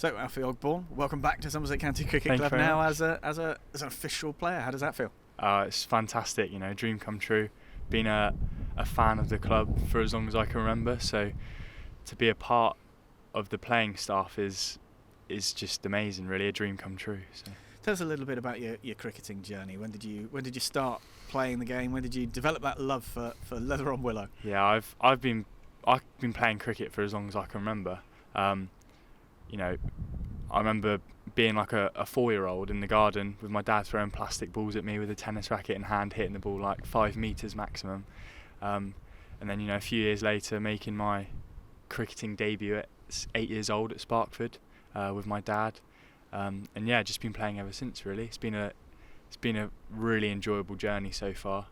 So, Alfie Ogborne, welcome back to Somerset County Cricket Club now as an official player. How does that feel? It's fantastic, dream come true. Been a fan of the club for as long as I can remember, so to be a part of the playing staff is just amazing, really, a dream come true. So. Tell us a little bit about your cricketing journey. When did you start playing the game? When did you develop that love for leather on willow? Yeah, I've been playing cricket for as long as I can remember. I remember being like a 4-year-old in the garden with my dad throwing plastic balls at me with a tennis racket in hand, hitting the ball like 5 metres maximum. And then, a few years later, making my cricketing debut at 8 years old at Sparkford with my dad. And yeah, just been playing ever since, really. It's been a really enjoyable journey so far.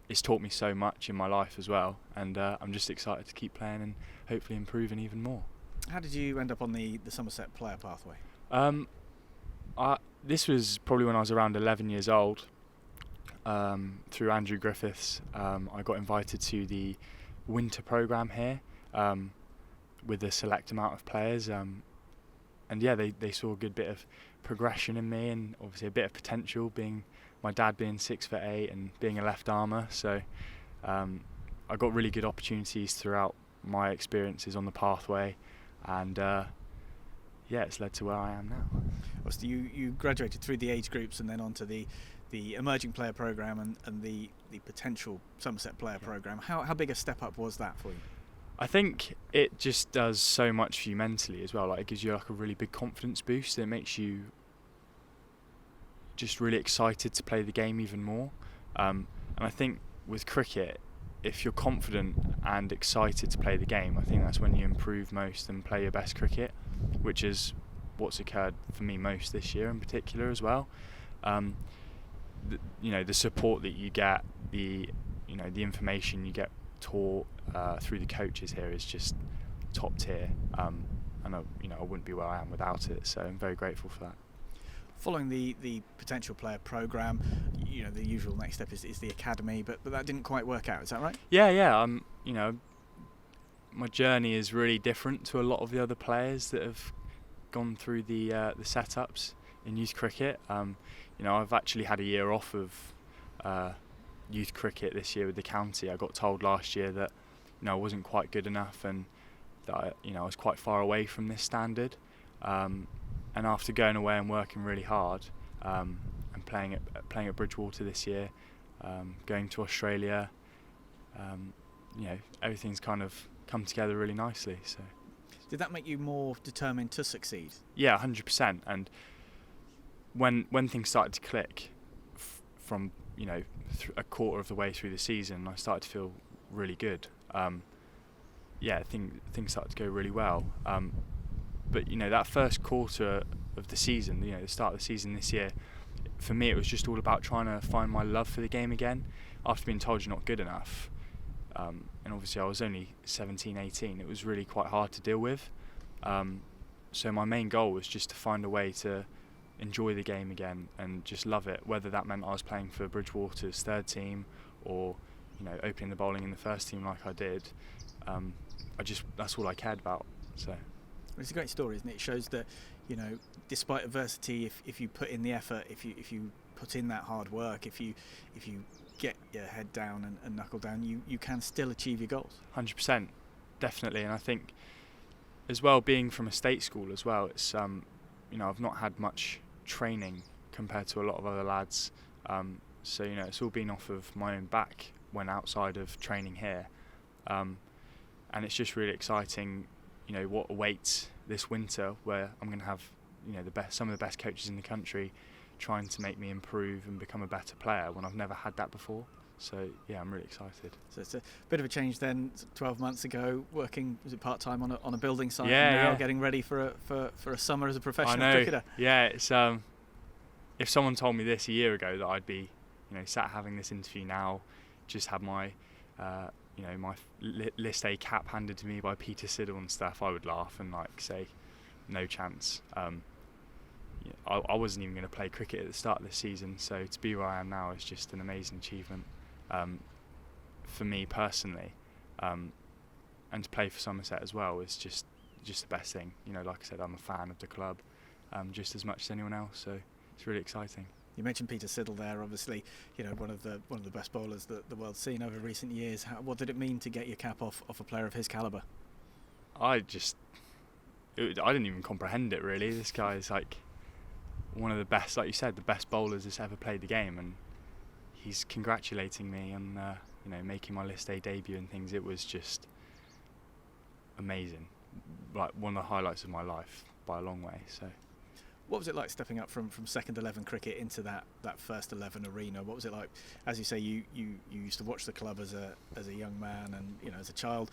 It's taught me so much in my life as well, and I'm just excited to keep playing and hopefully improving even more. How did you end up on the Somerset player pathway? This was probably when I was around 11 years old. Through Andrew Griffiths, I got invited to the winter programme here with a select amount of players. And yeah, they saw a good bit of progression in me, and obviously a bit of potential, being my dad being 6'8" and being a left armour. So I got really good opportunities throughout my experiences on the pathway, and yeah, it's led to where I am now. So you graduated through the age groups and then onto the emerging player programme and the potential Somerset player programme. How big a step up was that for you? I think it just does so much for you mentally as well. Like, it gives you like a really big confidence boost. It makes you just really excited to play the game even more. And I think with cricket, if you're confident and excited to play the game, I think that's when you improve most and play your best cricket, which is what's occurred for me most this year in particular as well. The support that you get, the information you get taught through the coaches here is just top tier, and I wouldn't be where I am without it, so I'm very grateful for that. Following the potential player programme, the usual next step is the academy, but that didn't quite work out, is that right? Yeah. My journey is really different to a lot of the other players that have gone through the setups in youth cricket. I've actually had a year off of youth cricket this year with the county. I got told last year that I wasn't quite good enough, and that I was quite far away from this standard. And after going away and working really hard, and playing at Bridgewater this year, going to Australia, everything's kind of come together really nicely. So, did that make you more determined to succeed? Yeah, 100%. And when things started to click from a quarter of the way through the season, I started to feel really good. Things started to go really well. But that first quarter of the season, the start of the season this year, for me it was just all about trying to find my love for the game again after being told you're not good enough. And obviously I was only 17, 18. It was really quite hard to deal with. So my main goal was just to find a way to enjoy the game again and just love it, whether that meant I was playing for Bridgewater's third team or opening the bowling in the first team like I did. That's all I cared about. So it's a great story, isn't it? It shows that despite adversity, if you put in the effort, if you put in that hard work, if you get your head down and knuckle down, you can still achieve your goals. 100%, definitely. And I think as well, being from a state school as well, it's I've not had much training compared to a lot of other lads, so it's all been off of my own back when outside of training here, and it's just really exciting what awaits this winter, where I'm going to have some of the best coaches in the country trying to make me improve and become a better player when I've never had that before. So yeah, I'm really excited. So it's a bit of a change then. 12 months ago, working, was it part-time on a building site? Yeah, now getting ready for a summer as a professional cricketer. Yeah, it's if someone told me this a year ago that I'd be sat having this interview now, just have my my List A cap handed to me by Peter Siddle and stuff, I would laugh and say no chance. I wasn't even going to play cricket at the start of this season, so to be where I am now is just an amazing achievement for me personally, and to play for Somerset as well is just just the best thing. You know, like I said, I'm a fan of the club, just as much as anyone else. So it's really exciting. You mentioned Peter Siddle there, obviously, you know, one of the best bowlers that the world's seen over recent years. What did it mean to get your cap off a player of his calibre? I didn't even comprehend it really. This guy is like one of the best, like you said, the best bowlers that's ever played the game, and he's congratulating me on you know, making my List A debut and things. It was just amazing, like one of the highlights of my life by a long way. So what was it like stepping up from second 11 cricket into that first 11 arena? What was it like? As you say, you used to watch the club as a young man, and you know, as a child.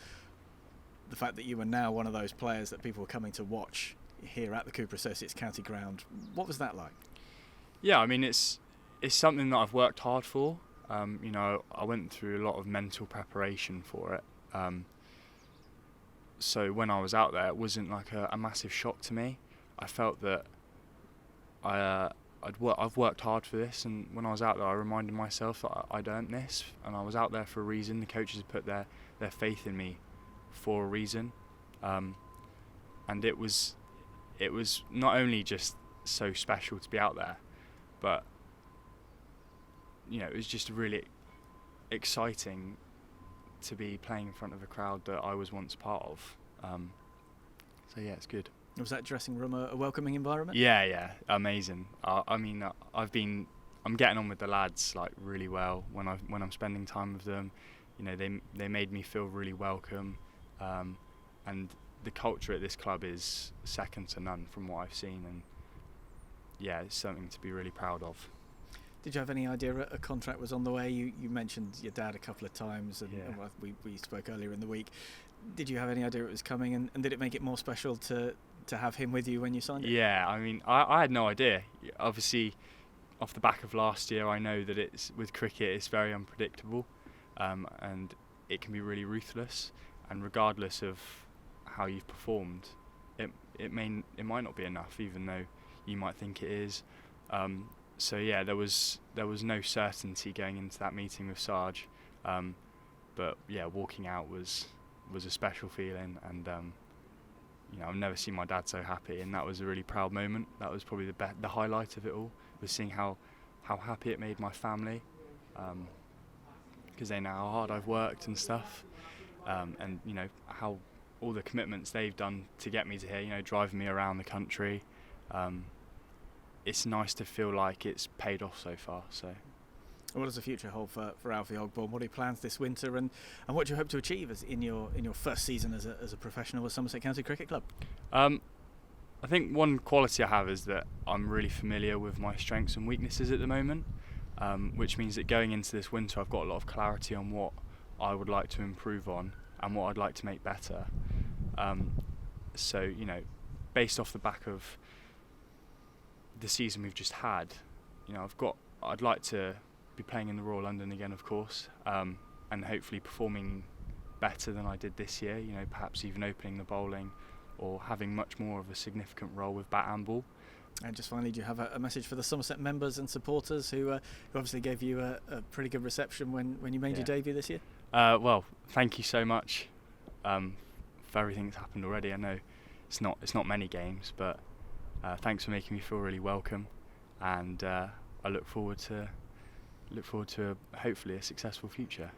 The fact that you were now one of those players that people were coming to watch here at the Cooper Associates County Ground, what was that like? Yeah, I mean, it's something that I've worked hard for. You know, I went through a lot of mental preparation for it. So when I was out there, it wasn't like a massive shock to me. I felt that I've worked hard for this, and when I was out there, I reminded myself that I'd earned this, and I was out there for a reason. The coaches had put their faith in me for a reason, and it was not only just so special to be out there, but you know, it was just really exciting to be playing in front of a crowd that I was once part of. So yeah, it's good. Was that dressing room a welcoming environment? Yeah, amazing. I mean, I'm getting on with the lads like really well when I'm spending time with them. You know, they made me feel really welcome, and the culture at this club is second to none from what I've seen, and yeah, it's something to be really proud of. Did you have any idea a contract was on the way? You mentioned your dad a couple of times, and we spoke earlier in the week. Did you have any idea it was coming, and did it make it more special to have him with you when you signed it? Yeah, I mean, I had no idea. Obviously, off the back of last year, I know that with cricket, it's very unpredictable, and it can be really ruthless. And regardless of how you've performed, it might not be enough, even though you might think it is. So yeah, there was no certainty going into that meeting with Sarge, but yeah, walking out was a special feeling, and you know, I've never seen my dad so happy, and that was a really proud moment. That was probably the highlight of it all, was seeing how happy it made my family, because they know how hard I've worked and stuff, and you know, how all the commitments they've done to get me to here, you know, driving me around the country. It's nice to feel like it's paid off so far. So, what does the future hold for Alfie Ogborne? What are your plans this winter, and what do you hope to achieve in your first season as a professional with Somerset County Cricket Club? I think one quality I have is that I'm really familiar with my strengths and weaknesses at the moment, which means that going into this winter, I've got a lot of clarity on what I would like to improve on and what I'd like to make better. So, you know, based off the back of the season we've just had, you know, I'd like to be playing in the Royal London again, of course, and hopefully performing better than I did this year, you know, perhaps even opening the bowling or having much more of a significant role with bat and ball. And just finally, do you have a message for the Somerset members and supporters who obviously gave you a pretty good reception when you made your debut this year? Well, thank you so much for everything that's happened already. I know it's not many games, but thanks for making me feel really welcome, and I look forward to hopefully a successful future.